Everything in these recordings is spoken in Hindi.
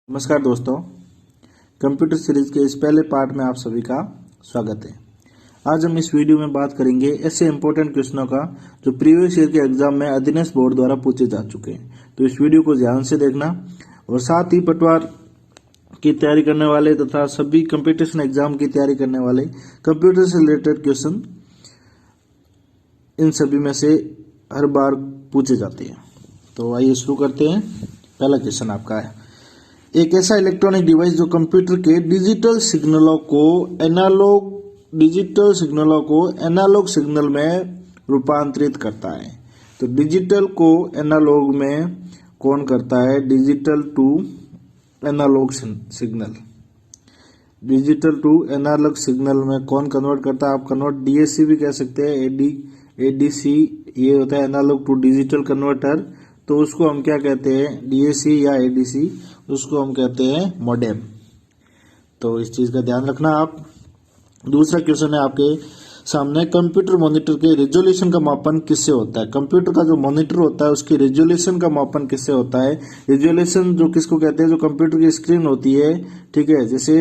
नमस्कार दोस्तों, कंप्यूटर सीरीज के इस पहले पार्ट में आप सभी का स्वागत है। आज हम इस वीडियो में बात करेंगे ऐसे इंपॉर्टेंट क्वेश्चनों का जो प्रीवियस ईयर के एग्जाम में अधीनस्थ बोर्ड द्वारा पूछे जा चुके हैं। तो इस वीडियो को ध्यान से देखना और साथ ही पटवार की तैयारी करने वाले तथा सभी कंपटीशन एग्जाम की तैयारी करने वाले कंप्यूटर से रिलेटेड क्वेश्चन इन सभी में से हर बार पूछे जाते हैं। तो आइए शुरू करते हैं। पहला क्वेश्चन आपका है, एक ऐसा इलेक्ट्रॉनिक डिवाइस जो कंप्यूटर के डिजिटल सिग्नलों को एनालॉग सिग्नल में रूपांतरित करता है। तो डिजिटल को एनालॉग में कौन करता है? Digital to analogue signal. Digital to analogue signal में कौन कन्वर्ट करता है? आप कन्वर्ट डीएसी भी कह सकते हैं, एडीसी ये होता है एनालॉग टू डिजिटल कन्वर्टर। तो उसको हम क्या कहते हैं? डीएसी या एडीसी, उसको हम कहते हैं मॉडेम। तो इस चीज का ध्यान रखना आप। दूसरा क्वेश्चन है आपके सामने, कंप्यूटर मॉनिटर के रेजोल्यूशन का मापन किससे होता है? कंप्यूटर का जो मॉनिटर होता है उसके रेजोल्यूशन का मापन किससे होता है? रेजोल्यूशन जो किसको कहते हैं? जो कंप्यूटर की स्क्रीन होती है, ठीक है, जैसे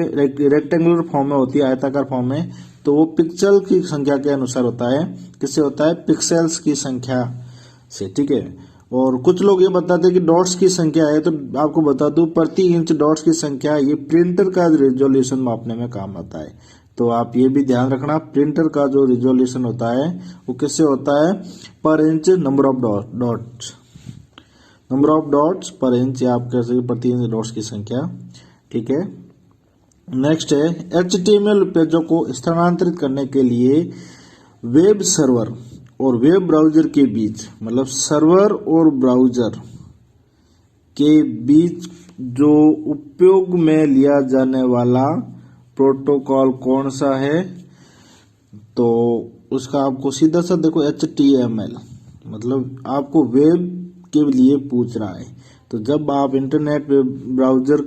रेक्टेंगुलर फॉर्म में होती है, आयताकार फॉर्म में, तो वो पिक्सल की संख्या के अनुसार होता है। किससे होता है? पिक्सेल्स की संख्या से, ठीक है। और कुछ लोग ये बताते हैं कि डॉट्स की संख्या है, तो आपको बता दूं प्रति इंच डॉट्स की संख्या ये प्रिंटर का रेजोल्यूशन मापने में काम आता है। तो आप ये भी ध्यान रखना, प्रिंटर का जो रेजोल्यूशन होता है वो किससे होता है? पर inch number of dots, number of dots पर इंच, या आप कह सकते प्रति इंच डॉट्स की संख्या, ठीक है। नेक्स्ट है, HTML पेजों को स्थानांतरित करने के लिए वेब सर्वर और वेब ब्राउजर के बीच, मतलब सर्वर और ब्राउजर के बीच जो उपयोग में लिया जाने वाला प्रोटोकॉल कौन सा है? तो उसका आपको सीधा सा देखो, HTML, मतलब आपको वेब के लिए पूछ रहा है। तो जब आप इंटरनेट ब्राउजर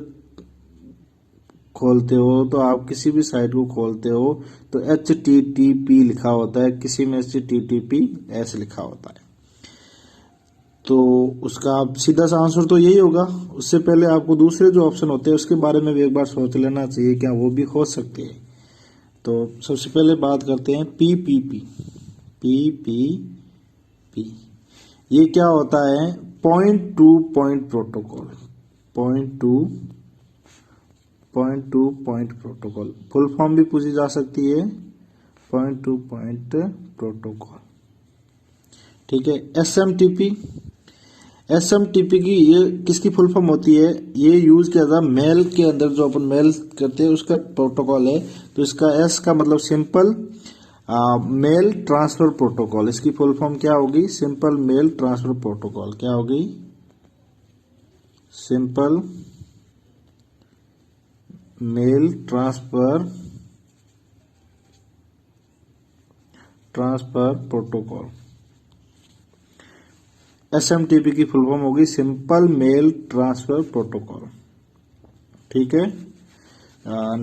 खोलते हो, तो आप किसी भी साइट को खोलते हो तो HTTP लिखा होता है, किसी में HTTPS लिखा होता है। तो उसका आप सीधा सा आंसर तो यही होगा। उससे पहले आपको दूसरे जो ऑप्शन होते हैं उसके बारे में भी एक बार सोच लेना चाहिए, क्या वो भी हो सकते हैं। तो सबसे पहले बात करते हैं PPP। ये क्या होता है? Point two point protocol. Point two point protocol, full form भी पूछी जा सकती है, पॉइंट टू पॉइंट प्रोटोकॉल, ठीक है। एसएमटीपी की ये किसकी फुल फॉर्म होती है? ये यूज किया जाता है मेल के अंदर, जो अपन मेल करते हैं उसका प्रोटोकॉल है। तो इसका एस का मतलब सिंपल मेल ट्रांसफर प्रोटोकॉल। इसकी फुल फॉर्म क्या होगी? Simple mail transfer protocol. क्या होगी? Simple mail transfer protocol. SMTP की फुल फॉर्म होगी सिंपल मेल ट्रांसफर प्रोटोकॉल, ठीक है।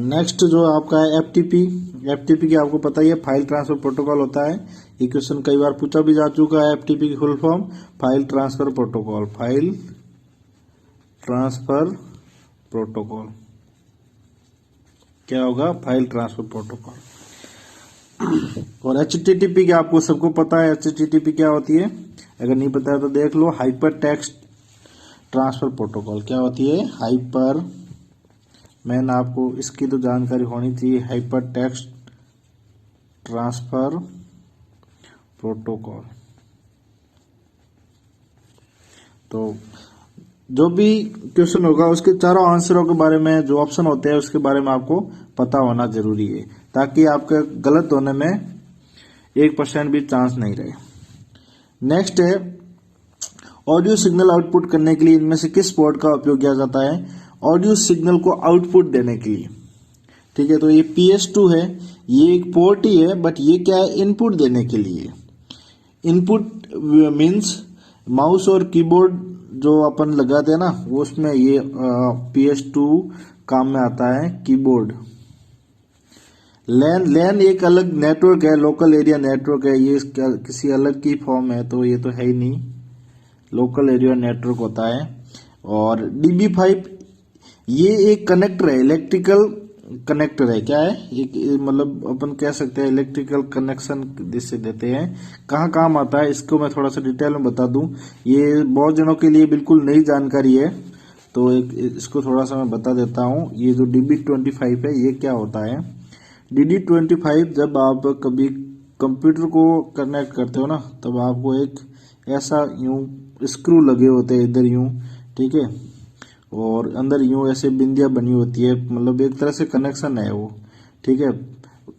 नेक्स्ट जो आपका है एफटीपी की आपको पता ही है, फाइल ट्रांसफर प्रोटोकॉल होता है। ये क्वेश्चन कई बार पूछा भी जा चुका है। एफटीपी की full form file transfer protocol. File transfer protocol क्या होगा? File transfer protocol. और HTTP की आपको सबको पता है, HTTP क्या होती है? अगर नहीं पता है तो देख लो, हाइपर टेक्स्ट ट्रांसफर प्रोटोकॉल। क्या होती है? हाइपर, मैंने आपको इसकी तो जानकारी होनी चाहिए, हाइपर टेक्स्ट ट्रांसफर प्रोटोकॉल। तो जो भी क्वेश्चन होगा उसके चारों आंसरों के बारे में, जो ऑप्शन होते हैं उसके बारे में आपको पता होना जरूरी है, ताकि आपके गलत होने में 1% भी चांस नहीं रहे। नेक्स्ट है, ऑडियो सिग्नल आउटपुट करने के लिए इनमें से किस पोर्ट का उपयोग किया जाता है? ऑडियो सिग्नल को आउटपुट देने के लिए, ठीक है। तो ये PS2 है, ये एक पोर्ट ही है, बट ये क्या है? इनपुट देने के लिए। इनपुट मीन्स माउस और कीबोर्ड जो अपन लगाते हैं ना, वो उसमें ये PS2 काम में आता है। कीबोर्ड, लैन एक अलग नेटवर्क है, लोकल एरिया नेटवर्क है, ये किसी अलग की फॉर्म है, तो ये तो है ही नहीं, लोकल एरिया नेटवर्क होता है। और DB5 ये एक कनेक्टर है, इलेक्ट्रिकल कनेक्टर है। क्या है? एक मतलब अपन कह सकते हैं इलेक्ट्रिकल कनेक्शन जिससे देते हैं। कहाँ काम आता है इसको मैं थोड़ा सा डिटेल में बता दूं। ये बहुत जनों के लिए बिल्कुल नई जानकारी है, तो इसको थोड़ा सा मैं बता देता हूँ। ये जो DB25 है ये क्या होता है? DD25 जब आप कभी कंप्यूटर को कनेक्ट करते हो ना, तब आपको एक ऐसा यूं स्क्रू लगे होते हैं इधर यूं, ठीक है, और अंदर यूं ऐसे बिंदियां बनी होती है, मतलब एक तरह से कनेक्शन है वो, ठीक है।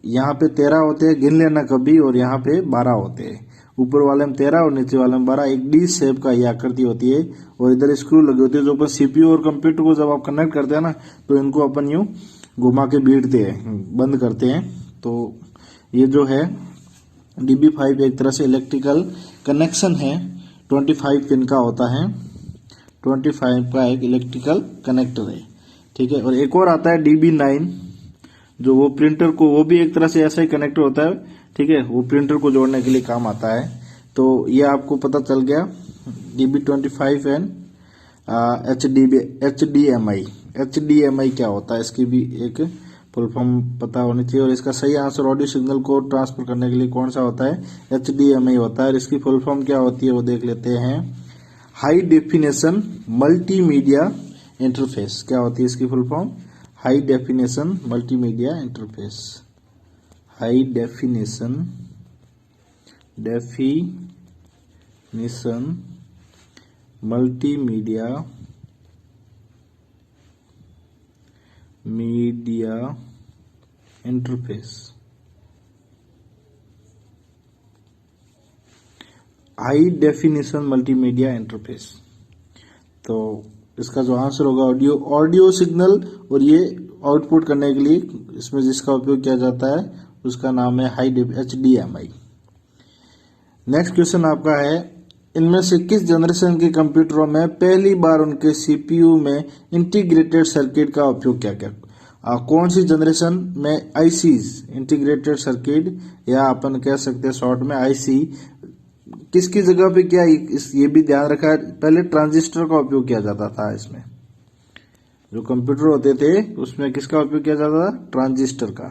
यहाँ पे 13 होते हैं, गिन लेना कभी, और यहाँ पे 12 होते हैं। ऊपर वाले में 13 और नीचे वाले में 12। एक डी शेप का ये आकृति होती है और इधर स्क्रू लगे होते हैं। जो अपन CPU और कंप्यूटर को जब आप कनेक्ट करते हैं ना, तो इनको अपन यूं घुमा के बीटते हैं, बंद करते हैं। तो ये जो है DB5 एक तरह से इलेक्ट्रिकल कनेक्शन है, 25 पिन का होता है, 25 का एक इलेक्ट्रिकल कनेक्टर है, ठीक है। और एक और आता है DB9, जो वो प्रिंटर को, वो भी एक तरह से ऐसा ही कनेक्टर होता है, ठीक है, वो प्रिंटर को जोड़ने के लिए काम आता है। तो ये आपको पता चल गया DB25 एंड HDMI क्या होता है, इसकी भी एक फुल फॉर्म पता होनी चाहिए। और इसका सही आंसर ऑडियो सिग्नल को ट्रांसफर करने के लिए कौन सा होता है? HDMI होता है। और इसकी फुल फॉर्म क्या होती है वो देख लेते हैं। High definition multimedia interface. क्या होती है इसकी full form? High definition multimedia interface. High definition multimedia interface. High definition multimedia interface. तो इसका जो आंसर होगा ऑडियो सिग्नल, और ये आउटपुट करने के लिए इसमें जिसका उपयोग किया जाता है उसका नाम है HDMI। नेक्स्ट क्वेश्चन आपका है, इनमें से किस जनरेशन के कंप्यूटरों में पहली बार उनके CPU में इंटीग्रेटेड सर्किट का उपयोग किया गया? कौन सी जनरेशन में ICs इंटीग्रेटेड सर्किट, या अपन कह सकते हैं शॉर्ट में IC, किसकी जगह पे क्या, ये भी ध्यान रखा है, पहले ट्रांजिस्टर का उपयोग किया जाता था। इसमें जो कंप्यूटर होते थे उसमें किसका उपयोग किया जाता था? ट्रांजिस्टर का।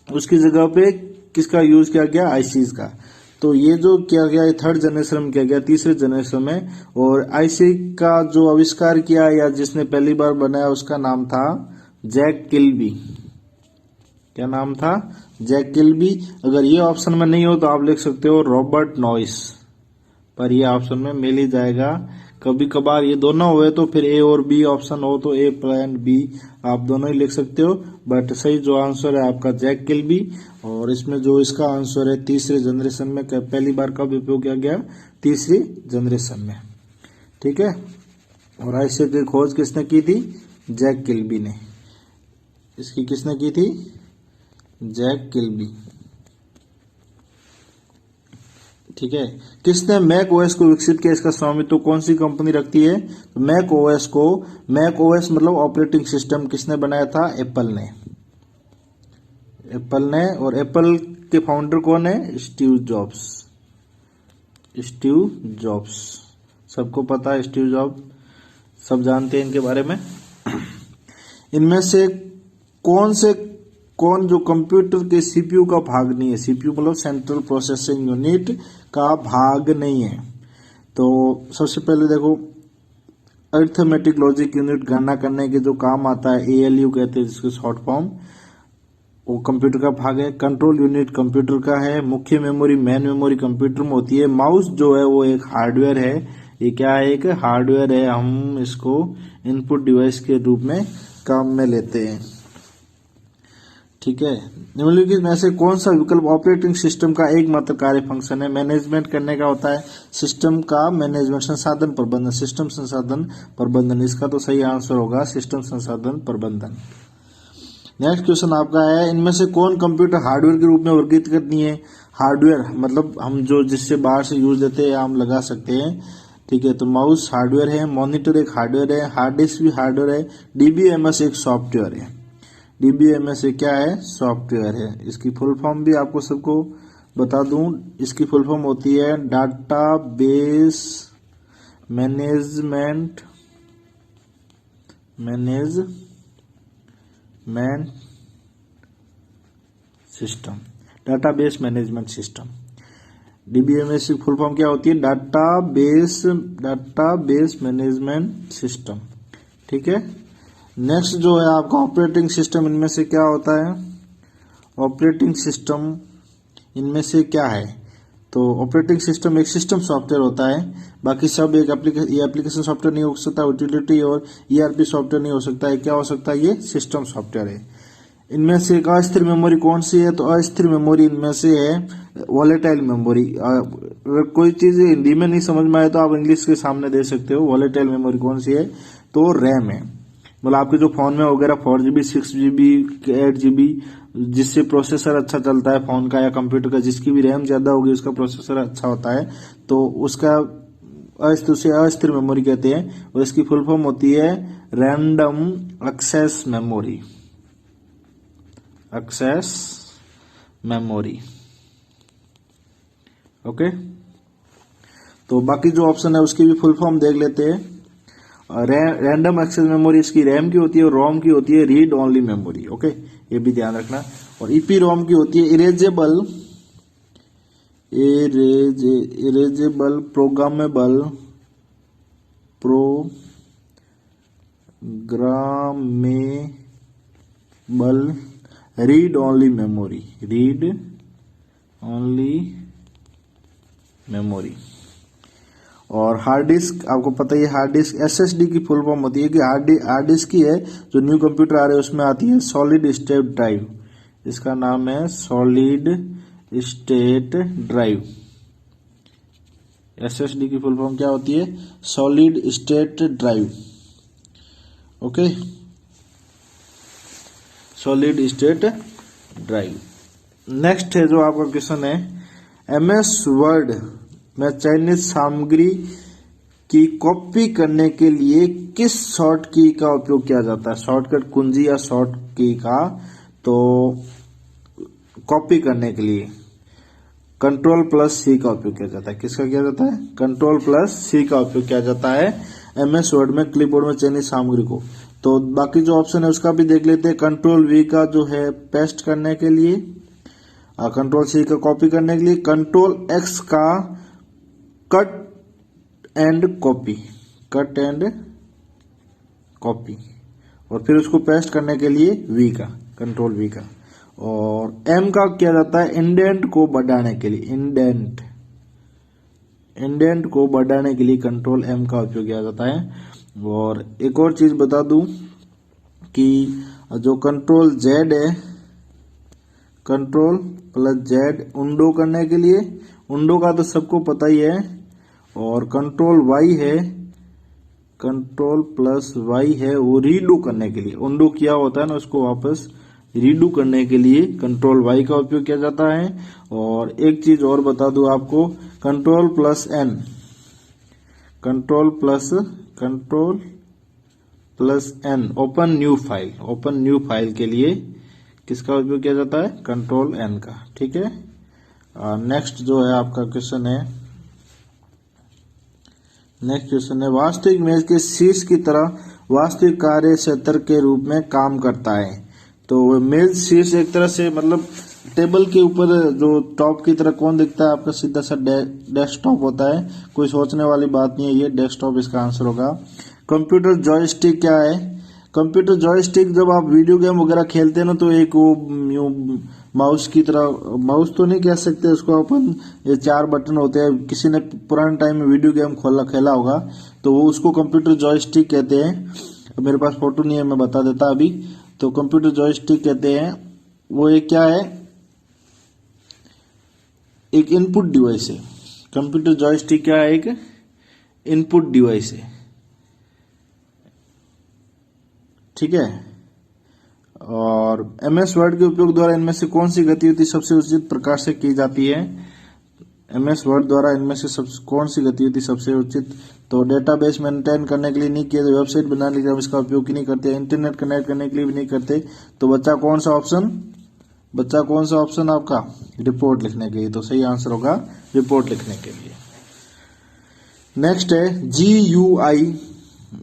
उसकी जगह पे किसका यूज किया गया? ICs का। तो ये जो किया गया थर्ड जनरेशन में किया गया, तीसरे जनरेशन में। और IC का जो आविष्कार किया या जिसने पहली बार बनाया उसका नाम था जैक किल्बी। क्या नाम था? Jack Kilby. अगर ये ऑप्शन में नहीं हो तो आप लिख सकते हो रॉबर्ट नॉइस, पर ये ऑप्शन में मिल ही जाएगा। कभी कभार ये दोनों हुए तो फिर A और B ऑप्शन हो तो A प्लस B आप दोनों ही लिख सकते हो, बट सही जो आंसर है आपका जैक किल्बी। और इसमें जो इसका आंसर है तीसरे जनरेशन में, पहली बार कब उपयोग किया गया? तीसरी जनरेशन में, ठीक है। और IC की खोज किसने की थी? जैक किल्बी ने। इसकी किसने की थी? जैक किल्बी, ठीक है। किसने मैक OS को विकसित किया? इसका स्वामित्व कौन सी कंपनी रखती है? तो मैक OS मतलब ऑपरेटिंग सिस्टम किसने बनाया था? एप्पल ने। और एप्पल के फाउंडर कौन है? Steve jobs. सबको पता है स्टीव जॉब्स, सब जानते हैं इनके बारे में। इनमें से कौन जो कंप्यूटर के CPU का भाग नहीं है? CPU मतलब सेंट्रल प्रोसेसिंग यूनिट का भाग नहीं है। तो सबसे पहले देखो, अरिथमेटिक लॉजिक यूनिट गणना करने के जो काम आता है, ALU कहते हैं जिसके शॉर्ट फॉर्म, वो कंप्यूटर का भाग है। कंट्रोल यूनिट कंप्यूटर का है। मुख्य मेमोरी मेन मेमोरी कंप्यूटर में होती है। माउस जो है वो एक हार्डवेयर है। ये क्या है? एक हार्डवेयर है। हम इसको इनपुट डिवाइस के रूप में काम में लेते हैं, ठीक है। निम्नलिखित में से कौन सा विकल्प ऑपरेटिंग सिस्टम का एकमात्र कार्य फंक्शन है? मैनेजमेंट करने का होता है। सिस्टम का मैनेजमेंट, संसाधन प्रबंधन, सिस्टम संसाधन प्रबंधन। इसका तो सही आंसर होगा सिस्टम संसाधन प्रबंधन। नेक्स्ट क्वेश्चन आपका है, इनमें से कौन कंप्यूटर हार्डवेयर के रूप में वर्गीकृत करनी है? हार्डवेयर मतलब हम जो जिससे बाहर से यूज लेते हैं, हम लगा सकते हैं, ठीक है। तो माउस हार्डवेयर है, मॉनिटर एक हार्डवेयर है, हार्ड डिस्क भी हार्डवेयर है, DBMS एक सॉफ्टवेयर है। DBMS क्या है? सॉफ्टवेयर है। इसकी फुल फॉर्म भी आपको सबको बता दूं, इसकी फुल फॉर्म होती है database management management system, database management system. DBMS की फुल फॉर्म क्या होती है? Database management system. ठीक है। नेक्स्ट जो है आपका ऑपरेटिंग सिस्टम, इनमें से क्या होता है? ऑपरेटिंग सिस्टम इनमें से क्या है? तो ऑपरेटिंग सिस्टम एक सिस्टम सॉफ्टवेयर होता है, बाकी सब एक एप्लीकेशन सॉफ्टवेयर नहीं हो सकता, यूटिलिटी और ईआरपी सॉफ्टवेयर नहीं हो सकता है। क्या हो सकता है? ये सिस्टम सॉफ्टवेयर है। इनमें से एक अस्थिर मेमोरी कौन सी है? तो अस्थिर मेमोरी इनमें से है वॉलेटाइल मेमोरी। अगर कोई चीज हिंदी में नहीं समझ में आए तो आप इंग्लिश के सामने दे सकते हो। वॉलेटाइल मेमोरी कौन सी है? तो रैम है। मतलब आपके जो फोन में वगैरह 4GB 6GB 8GB, जिससे प्रोसेसर अच्छा चलता है फोन का या कंप्यूटर का, जिसकी भी रैम ज्यादा होगी उसका प्रोसेसर अच्छा होता है, तो उसका उसे अस्थिर मेमोरी कहते हैं। और इसकी फुल फॉर्म होती है random access memory. Access memory. Okay. तो बाकी जो ऑप्शन है उसकी भी फुल फॉर्म देख लेते हैं। रैंडम एक्सेस मेमोरी इसकी रैम की होती है, और रोम की होती है रीड ओनली मेमोरी। ओके, ये भी ध्यान रखना। और ईपी रोम की होती है erasable programmable read only memory. और हार्ड डिस्क, आपको पता ही है हार्ड डिस्क एसएसडी की फुल फॉर्म होती है कि हार्ड डिस्क की है जो न्यू कंप्यूटर आ रहे हैं उसमें आती है सॉलिड स्टेट ड्राइव। इसका नाम है सॉलिड स्टेट ड्राइव। एसएसडी की फुल फॉर्म क्या होती है? Solid state drive. Okay, solid state drive. Next है जो आपका क्वेश्चन है, एमएस वर्ड में चयनित सामग्री की कॉपी करने के लिए किस शॉर्ट की का उपयोग किया जाता है? शॉर्टकट कुंजी या शॉर्ट की का, तो कॉपी करने के लिए Ctrl+C का उपयोग किया जाता है। किसका किया जाता है? Ctrl+C का उपयोग किया जाता है एमएस वर्ड में क्लिपबोर्ड में चयनित सामग्री को। तो बाकी जो ऑप्शन है उसका भी देख लेते हैं। Ctrl+V का जो है पेस्ट करने के लिए, Ctrl+C का कॉपी करने के लिए, Ctrl+X का कट एंड कॉपी, और फिर उसको पेस्ट करने के लिए V का, Ctrl+V का। और M का किया जाता है इंडेंट को बढ़ाने के लिए, इंडेंट को बढ़ाने के लिए Ctrl+M का उपयोग किया जाता है। और एक और चीज बता दूं कि जो Ctrl+Z है, Ctrl+Z उंडो करने के लिए, उंडो का तो सबको पता ही है। और Ctrl+Y है वो रीडू करने के लिए, उंडो किया होता है ना उसको वापस रीडू करने के लिए Ctrl+Y का उपयोग किया जाता है। और एक चीज और बता दूं आपको, Ctrl+N ओपन न्यू फाइल के लिए किसका उपयोग किया जाता है? Ctrl+N का। ठीक है। नेक्स्ट जो है आपका क्वेश्चन है, वास्तविक मेज के शीर्ष की तरह वास्तविक कार्य क्षेत्र के रूप में काम करता है। तो मेज शीर्ष एक तरह से मतलब टेबल के ऊपर जो टॉप की तरह कौन दिखता है? आपका सीधा सा डेस्कटॉप होता है। कोई सोचने वाली बात नहीं है, ये डेस्कटॉप इसका आंसर होगा। कंप्यूटर जॉयस्टिक क्या है? कंप्यूटर जॉयस्टिक जब आप वीडियो गेम वगैरह खेलते हैं ना, तो एक वो माउस की तरह, माउस तो नहीं कह सकते उसको अपन, ये 4 बटन होते हैं। किसी ने पुराने टाइम में वीडियो गेम खेला होगा तो वो उसको कंप्यूटर जॉयस्टिक कहते हैं। मेरे पास फोटो नहीं है, मैं बता देता अभी। तो कंप्यूटर जॉयस्टिक कहते हैं, वो एक क्या है? एक इनपुट डिवाइस है। कंप्यूटर जॉयस्टिक क्या है? एक इनपुट डिवाइस है। ठीक है। और एमएस वर्ड के उपयोग द्वारा इनमें से कौन सी गतिविधि सबसे उचित प्रकार से की जाती है? एमएस वर्ड द्वारा इनमें से कौन सी गतिविधि सबसे उचित? तो डेटाबेस मेंटेन करने के लिए नहीं किया, वेबसाइट बनाने के लिए हम इसका उपयोग ही नहीं करते, इंटरनेट कनेक्ट करने के लिए भी नहीं करते। तो बच्चा कौन सा ऑप्शन आपका? रिपोर्ट लिखने के लिए। तो सही आंसर होगा रिपोर्ट लिखने के लिए। नेक्स्ट है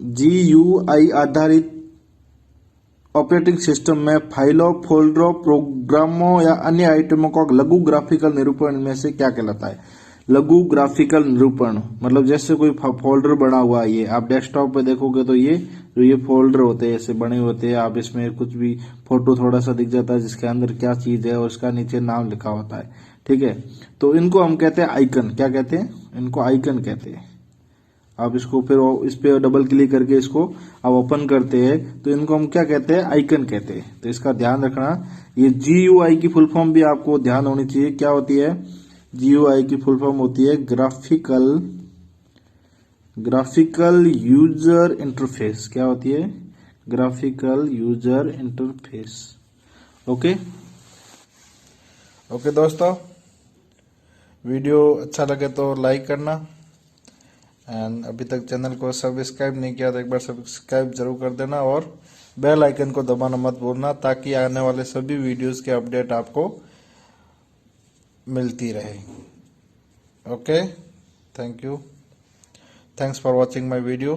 जीयूआई आधारित ऑपरेटिंग सिस्टम में फाइलों, फोल्डरों, प्रोग्रामों या अन्य आइटमों का लघु ग्राफिकल निरूपण में से क्या कहलाता है? लघु ग्राफिकल निरूपण मतलब जैसे कोई फोल्डर बना हुआ है, ये आप डेस्कटॉप पे देखोगे तो ये फोल्डर होते हैं, ऐसे बने होते हैं, आप इसमें कुछ भी फोटो थोड़ा सा दिख जाता है जिसके अंदर क्या चीज है और उसका नीचे नाम लिखा होता है, ठीक है। तो इनको हम कहते हैं आइकन। क्या कहते हैं? इनको आइकन कहते हैं। आप इसको फिर इस पे डबल क्लिक करके इसको आप ओपन करते हैं तो इनको हम क्या कहते हैं? आइकन कहते हैं। तो इसका ध्यान रखना, ये GUI की फुल फॉर्म भी आपको ध्यान होनी चाहिए। क्या होती है? GUI की फुल फॉर्म होती है ग्राफिकल यूजर इंटरफेस। क्या होती है? Graphical user interface. Okay okay दोस्तों, वीडियो अच्छा लगे तो लाइक करना, एंड अभी तक चैनल को सब्सक्राइब नहीं किया तो एक बार सब्सक्राइब जरूर कर देना और बेल आइकन को दबाना मत भूलना ताकि आने वाले सभी वीडियोस के अपडेट आपको मिलती रहे। Okay, thank you, thanks for watching my video.